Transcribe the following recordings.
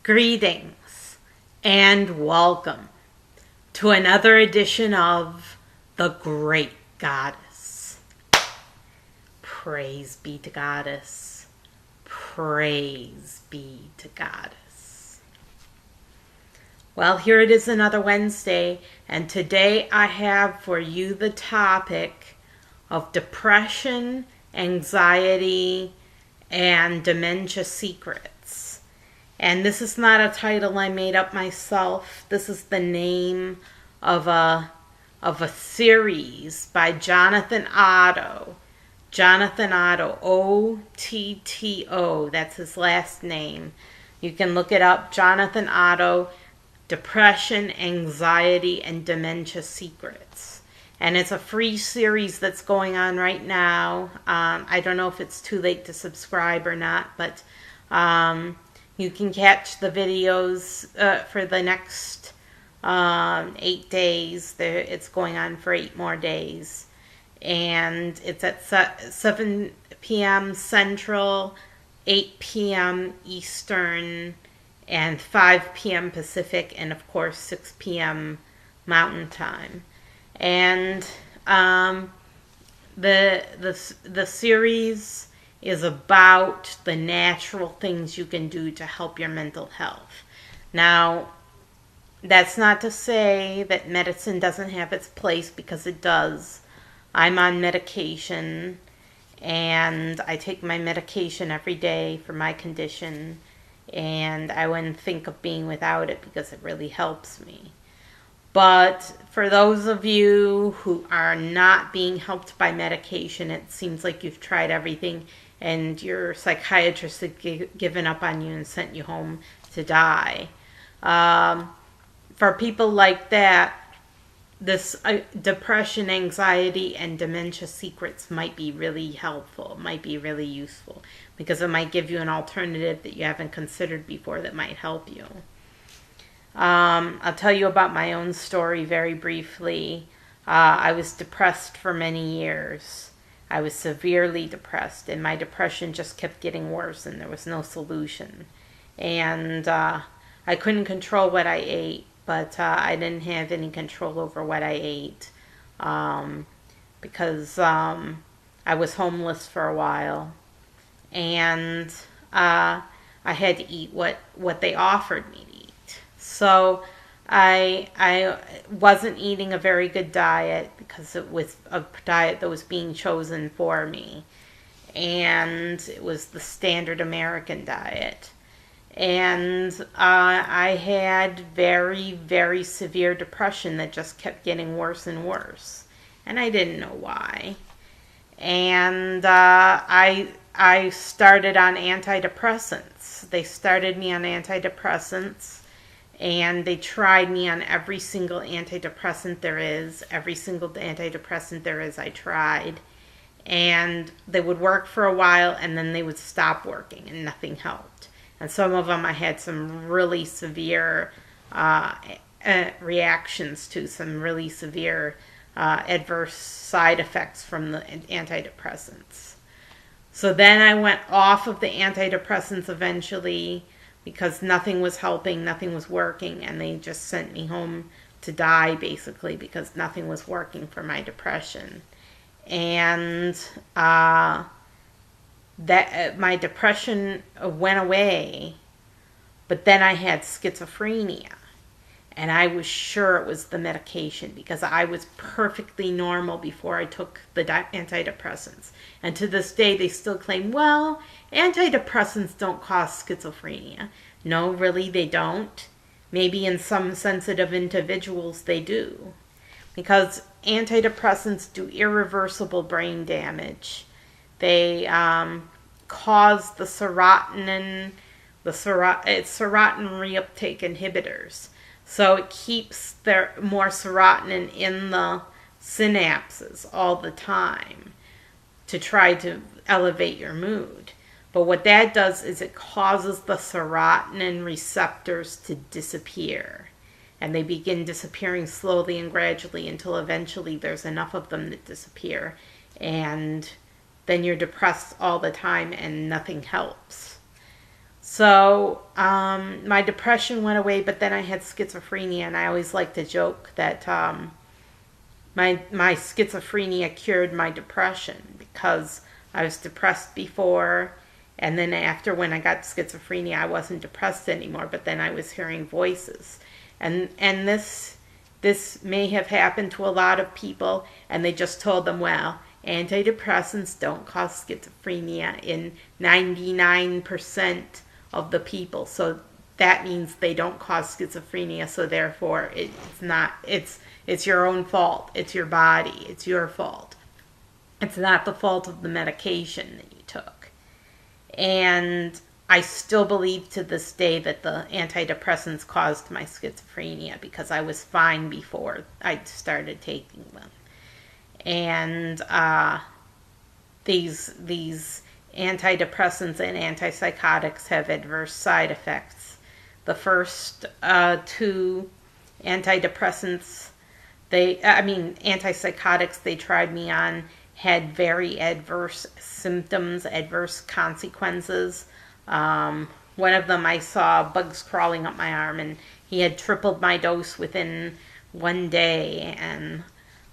Greetings and welcome to another edition of The Great Goddess. Praise be to Goddess. Praise be to Goddess. Well, here it is, another Wednesday, and today I have for you the topic of depression, anxiety, and dementia secrets. And this is not a title I made up myself. This is the name of a series by Jonathan Otto. Jonathan Otto, O-T-T-O. That's his last name. You can look it up. Jonathan Otto, Depression, Anxiety, and Dementia Secrets. And it's a free series that's going on right now. I don't know if it's too late to subscribe or not, but you can catch the videos for the next 8 days. It's going on for 8 more days. And it's at 7 p.m. Central, 8 p.m. Eastern, and 5 p.m. Pacific, and of course 6 p.m. Mountain Time. And the series is about the natural things you can do to help your mental health. Now, that's not to say that medicine doesn't have its place, because it does. I'm on medication, and I take my medication every day for my condition, and I wouldn't think of being without it because it really helps me. But for those of you who are not being helped by medication, it seems like you've tried everything and your psychiatrist had given up on you and sent you home to die. For people like that, this depression, anxiety, and dementia secrets might be really helpful, might be really useful, because it might give you an alternative that you haven't considered before that might help you. I'll tell you about my own story very briefly. I was depressed for many years. I was severely depressed, and my depression just kept getting worse, and there was no solution. And I couldn't control what I ate, but I didn't have any control over what I ate because I was homeless for a while, and I had to eat what they offered me to eat. So I wasn't eating a very good diet, because it was a diet that was being chosen for me, and it was the standard American diet. And I had very, very severe depression that just kept getting worse and worse, and I didn't know why. And I started on antidepressants. They started me on antidepressants, and they tried me on every single antidepressant there is. Every single antidepressant there is, I tried. And they would work for a while, and then they would stop working, and nothing helped. And some of them I had some really severe reactions to, some really severe adverse side effects from the antidepressants. So then I went off of the antidepressants eventually, because nothing was helping, nothing was working, and they just sent me home to die, basically, because nothing was working for my depression. And that my depression went away, but then I had schizophrenia, and I was sure it was the medication, because I was perfectly normal before I took the antidepressants. And to this day, they still claim, well, antidepressants don't cause schizophrenia. No, really, they don't. Maybe in some sensitive individuals they do, because antidepressants do irreversible brain damage. They cause the serotonin, it's serotonin reuptake inhibitors. So it keeps more serotonin in the synapses all the time to try to elevate your mood. But what that does is it causes the serotonin receptors to disappear. And they begin disappearing slowly and gradually until eventually there's enough of them that disappear. And then you're depressed all the time and nothing helps. So my depression went away, but then I had schizophrenia, and I always like to joke that my schizophrenia cured my depression, because I was depressed before, and then after, when I got schizophrenia, I wasn't depressed anymore, but then I was hearing voices. And this may have happened to a lot of people, and they just told them, well, antidepressants don't cause schizophrenia in 99% of the people. So that means they don't cause schizophrenia, so therefore it's your own fault. It's your body. It's your fault. It's not the fault of the medication that you took. And I still believe to this day that the antidepressants caused my schizophrenia, because I was fine before I started taking them. And these antidepressants and antipsychotics have adverse side effects. The first two antidepressants, antipsychotics they tried me on had very adverse symptoms, adverse consequences. One of them, I saw bugs crawling up my arm, and he had tripled my dose within one day, and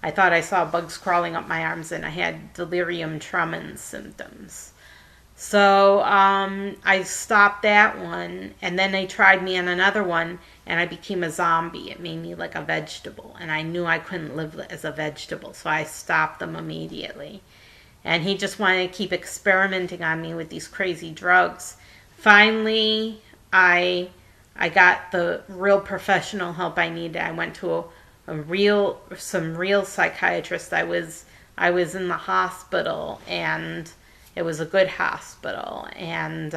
I thought I saw bugs crawling up my arms, and I had delirium tremens symptoms. So I stopped that one, and then they tried me on another one, and I became a zombie. It made me like a vegetable, and I knew I couldn't live as a vegetable, so I stopped them immediately. And he just wanted to keep experimenting on me with these crazy drugs. Finally, I got the real professional help I needed. I went to some real psychiatrists. I was in the hospital, and it was a good hospital, and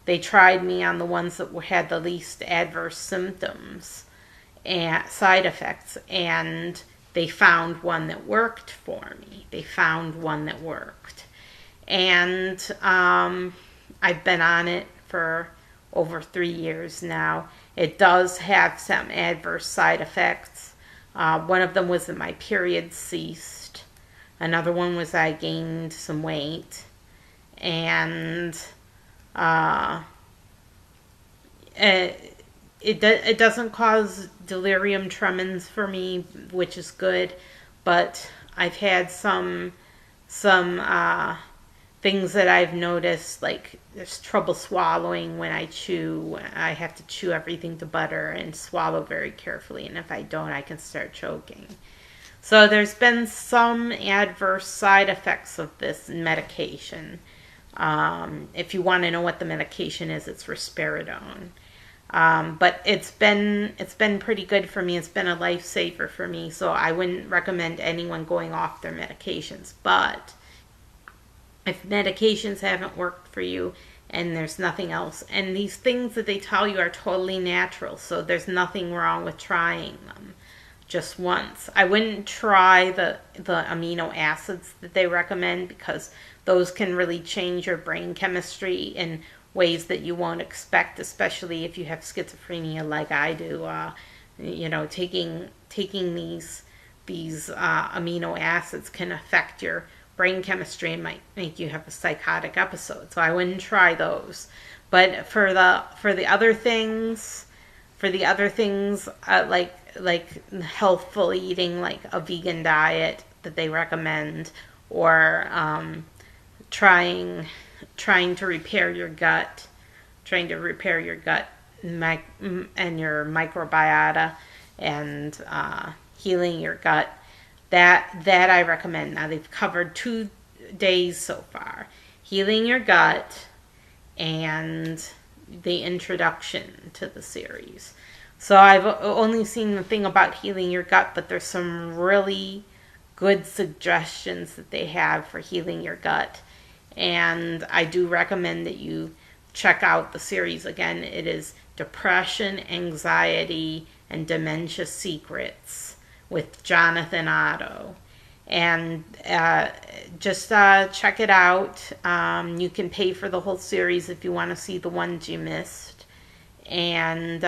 they tried me on the ones that had the least adverse symptoms and side effects, and they found one that worked for me. They found one that worked. And I've been on it for over 3 years now. It does have some adverse side effects. One of them was that my period ceased. Another one was I gained some weight. And it doesn't cause delirium tremens for me, which is good. But I've had some things that I've noticed, like there's trouble swallowing when I chew. I have to chew everything to butter and swallow very carefully, and if I don't, I can start choking. So there's been some adverse side effects of this medication. If you want to know what the medication is, it's Risperidone. But it's been pretty good for me. It's been a lifesaver for me, so I wouldn't recommend anyone going off their medications. But if medications haven't worked for you and there's nothing else, and these things that they tell you are totally natural, so there's nothing wrong with trying them just once. I wouldn't try the amino acids that they recommend, because those can really change your brain chemistry in ways that you won't expect, especially if you have schizophrenia like I do. Taking these amino acids can affect your brain chemistry and might make you have a psychotic episode. So I wouldn't try those. But for the other things, like healthful eating, like a vegan diet that they recommend, or trying to repair your gut, and your microbiota, and healing your gut. That I recommend. Now they've covered 2 days so far: healing your gut and the introduction to the series. So I've only seen the thing about healing your gut, but there's some really good suggestions that they have for healing your gut. And I do recommend that you check out the series. Again, it is Depression, Anxiety, and Dementia Secrets with Jonathan Otto. And just check it out. You can pay for the whole series if you want to see the ones you missed. And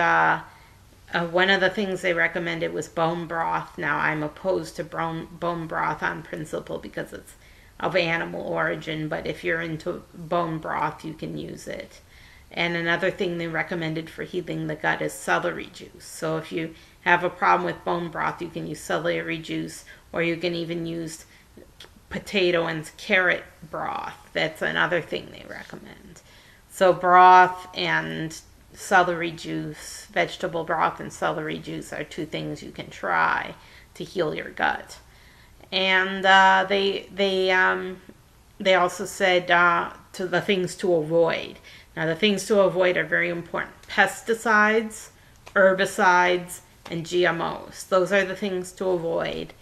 one of the things they recommended was bone broth. Now, I'm opposed to bone broth on principle because it's of animal origin, but if you're into bone broth, you can use it. And another thing they recommended for healing the gut is celery juice. So if you have a problem with bone broth, you can use celery juice, or you can even use potato and carrot broth. That's another thing they recommend. So broth and celery juice, vegetable broth and celery juice are two things you can try to heal your gut. And they also said to the things to avoid. Now the things to avoid are very important: pesticides, herbicides, and GMOs. Those are the things to avoid.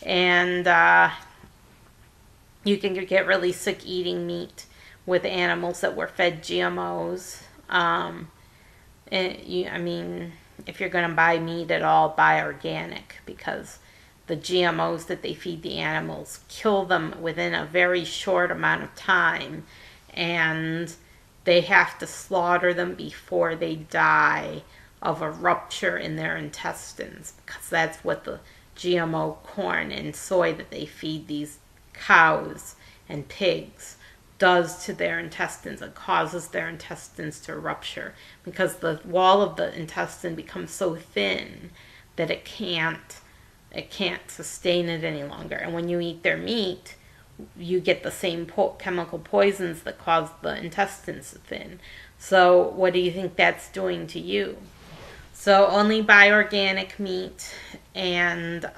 And you can get really sick eating meat with animals that were fed GMOs. If you're going to buy meat at all, buy organic, because the GMOs that they feed the animals kill them within a very short amount of time, and they have to slaughter them before they die of a rupture in their intestines, because that's what the GMO corn and soy that they feed these cows and pigs does to their intestines. It causes their intestines to rupture because the wall of the intestine becomes so thin that it can't sustain it any longer. And when you eat their meat, you get the same chemical poisons that cause the intestines to thin. So what do you think that's doing to you? So only buy organic meat, and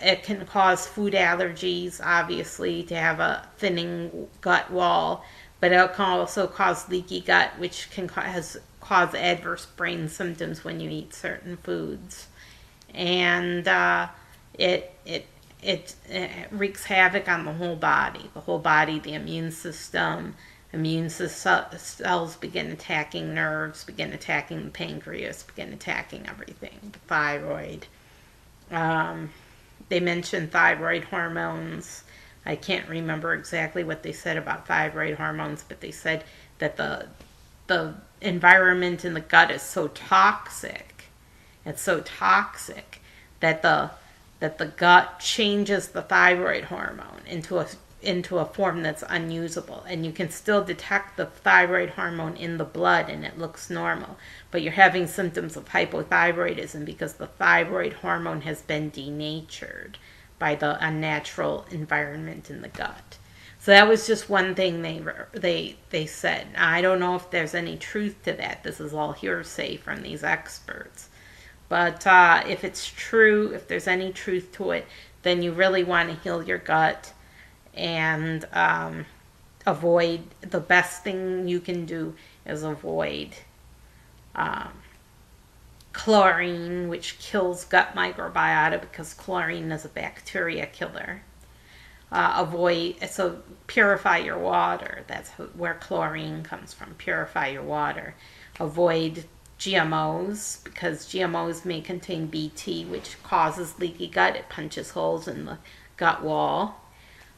it can cause food allergies, obviously, to have a thinning gut wall, but it can also cause leaky gut, which can cause adverse brain symptoms when you eat certain foods. And it wreaks havoc on the whole body. The whole body, the immune cells begin attacking nerves, begin attacking the pancreas, begin attacking everything, the thyroid. They mentioned thyroid hormones. I can't remember exactly what they said about thyroid hormones, but they said that the environment in the gut is so toxic. It's so toxic that the gut changes the thyroid hormone into a form that's unusable. And you can still detect the thyroid hormone in the blood and it looks normal, but you're having symptoms of hypothyroidism because the thyroid hormone has been denatured by the unnatural environment in the gut. So that was just one thing they said. Now, I don't know if there's any truth to that. This is all hearsay from these experts. But if it's true, if there's any truth to it, then you really want to heal your gut and avoid. The best thing you can do is avoid chlorine, which kills gut microbiota because chlorine is a bacteria killer. Purify your water. That's where chlorine comes from. Purify your water. Avoid GMOs, because GMOs may contain Bt, which causes leaky gut. It punches holes in the gut wall.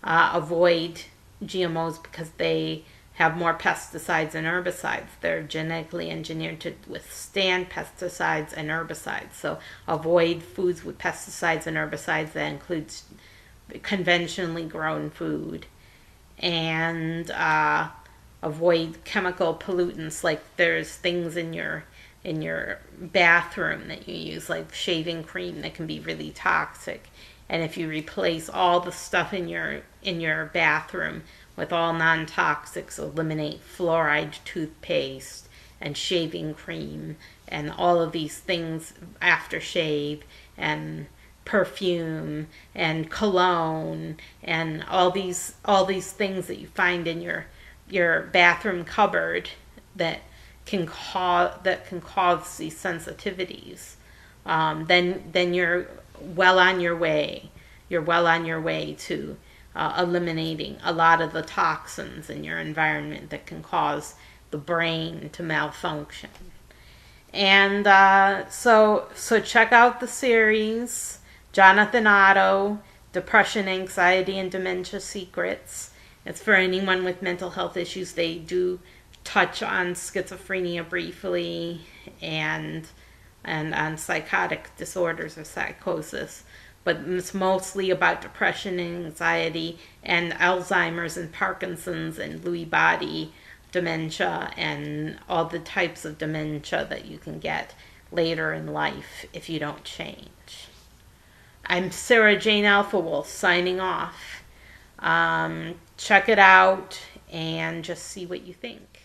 Avoid GMOs because they have more pesticides and herbicides. They're genetically engineered to withstand pesticides and herbicides. So avoid foods with pesticides and herbicides. That includes conventionally grown food. And avoid chemical pollutants, like there's things in your bathroom that you use, like shaving cream, that can be really toxic. And if you replace all the stuff in your bathroom with all non-toxics, eliminate fluoride toothpaste and shaving cream and all of these things, aftershave and perfume and cologne and all these things that you find in your bathroom cupboard that can cause these sensitivities, then you're well on your way. You're well on your way to eliminating a lot of the toxins in your environment that can cause the brain to malfunction. And so check out the series, Jonathan Otto, Depression, Anxiety, and Dementia Secrets. It's for anyone with mental health issues. They do touch on schizophrenia briefly and on psychotic disorders or psychosis, but it's mostly about depression and anxiety and Alzheimer's and Parkinson's and Lewy body dementia and all the types of dementia that you can get later in life if you don't change. I'm Sarah Jane Alphawolf signing off. Check it out and just see what you think.